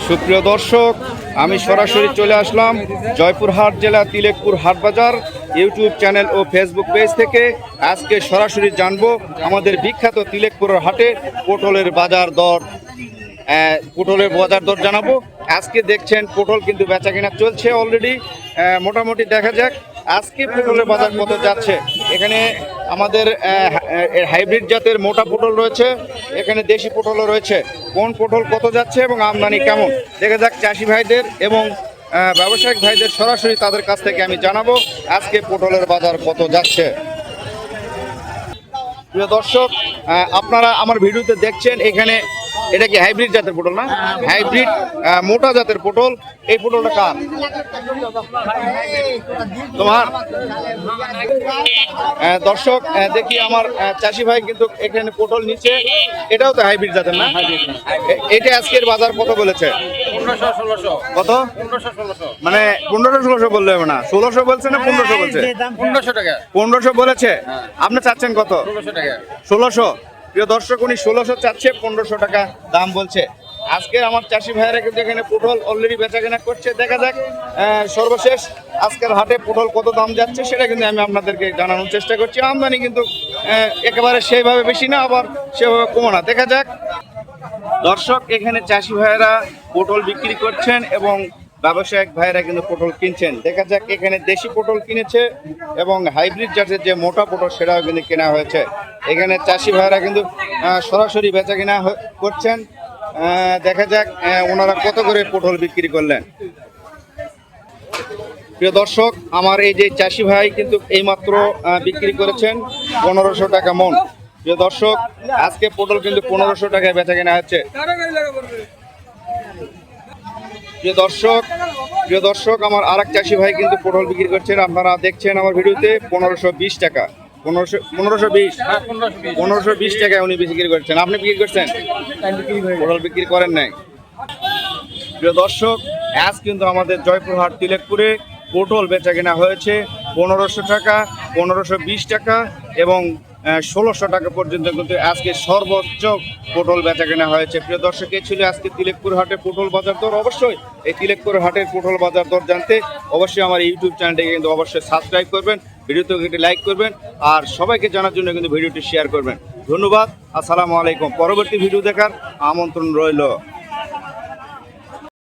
সুপ্রিয় দর্শক, আমি সরাসরি চলে আসলাম জয়পুরহাট জেলা তিলেকপুর হাটবাজার ইউটিউব চ্যানেল ও ফেসবুক পেজ থেকে। আজকে সরাসরি জানবো আমাদের বিখ্যাত তিলেকপুরের হাটে পটলের বাজার দর। পটলের বাজার দর জানাবো। আজকে দেখছেন পটল কিন্তু বেচা কেনা চলছে অলরেডি। মোটামুটি দেখা যাক আজকে পটলের বাজার কত যাচ্ছে। এখানে আমাদের হাইব্রিড জাতের মোটা পটল রয়েছে, এখানে দেশি পটলও রয়েছে। কোন পটল কত যাচ্ছে এবং আমদানি কেমন দেখা যাক চাষি ভাইদের এবং ব্যবসায়িক ভাইদের সরাসরি তাদের কাছ থেকে আমি জানাবো আজকে পটলের বাজার কত যাচ্ছে। প্রিয় দর্শক, আপনারা আমার ভিডিওতে দেখছেন এখানে এটা কি হাইব্রিড জাতের পটল না? হাইব্রিড মোটা জাতের পটল। এই পটলটা কার? তোমার? দর্শক দেখি আমার চাষি ভাই কিন্তু এখানে পটল নিচ্ছে। এটাও তো হাইব্রিড জাতের না? এটা আজকের বাজার কত বলেছে? কত? মানে 1500-1600 বললে হবে না, 1600 বলছে না 1500 বলছে? 1500 টাকা। 1500 বলেছে। আপনি চাচ্ছেন কত? 1600 টাকা। 1600। প্রিয় দর্শক, উনি 1600 চাচ্ছে, 1500 টাকা দাম বলছে। আজকে আমার চাষি ভাইয়েরা কিন্তু এখানে পটল অলরেডি বেচা কেনা করছে। দেখা যাক সর্বশেষ আজকের হাটে পটল কত দাম যাচ্ছে সেটা কিন্তু আমি আপনাদেরকে জানানোর চেষ্টা করছি। আমদানি কিন্তু একেবারে সেইভাবে বেশি না, আবার সেভাবে কমো না। দেখা যাক দর্শক, এখানে চাষি ভাইয়েরা পটল বিক্রি করছেন এবং ব্যবসায়িক ভাইয়েরা কিন্তু পটল কিনছেন। দেখা যাক এখানে দেশি পটল কিনেছে এবং হাইব্রিড জাতের যে মোটা পটল সেটাও কিন্তু কেনা হয়েছে। এখানে চাষি ভাইয়েরা কিন্তু সরাসরি বেচা কেনা করছেন। দেখা যাক ওনারা কত করে পটল বিক্রি করলেন। প্রিয় দর্শক, আমার এই যে চাষি ভাই কিন্তু এইমাত্র বিক্রি করেছেন 1500 টাকা মন। প্রিয় দর্শক, আজকে পটল কিন্তু 1500 টাকায় বেচা কেনা হচ্ছে। প্রিয় দর্শক, আমার আরেক চাষি ভাই কিন্তু পটল বিক্রি করছেন, আপনারা দেখছেন আমার ভিডিওতে 1520 টাকা। 1520 টাকায় উনি বিক্রি করছেন। আপনি বিক্রি করছেন? পটল বিক্রি করেন নাই। প্রিয় দর্শক, আজ কিন্তু আমাদের জয়পুরহাট তিলেকপুরে পটল বেচা কেনা হয়েছে 1500 টাকা, 1520 টাকা এবং 1600 টাকা পর্যন্ত কিন্তু আজকে সর্বোচ্চ পটল বেচা কেনা হয়েছে। প্রিয় দর্শক, এই ছিল আজকে তিলেকপুর হাটে পটল বাজার দর। অবশ্যই এই তিলেকপুর হাটের পটল বাজার দর জানতে অবশ্যই আমার ইউটিউব চ্যানেলটিকে কিন্তু অবশ্যই সাবস্ক্রাইব করবেন, ভিডিওতে একটি লাইক করবেন আর সবাইকে জানার জন্য কিন্তু ভিডিওটি শেয়ার করবেন। ধন্যবাদ। আসসালামু আলাইকুম। পরবর্তী ভিডিও দেখার আমন্ত্রণ রইল।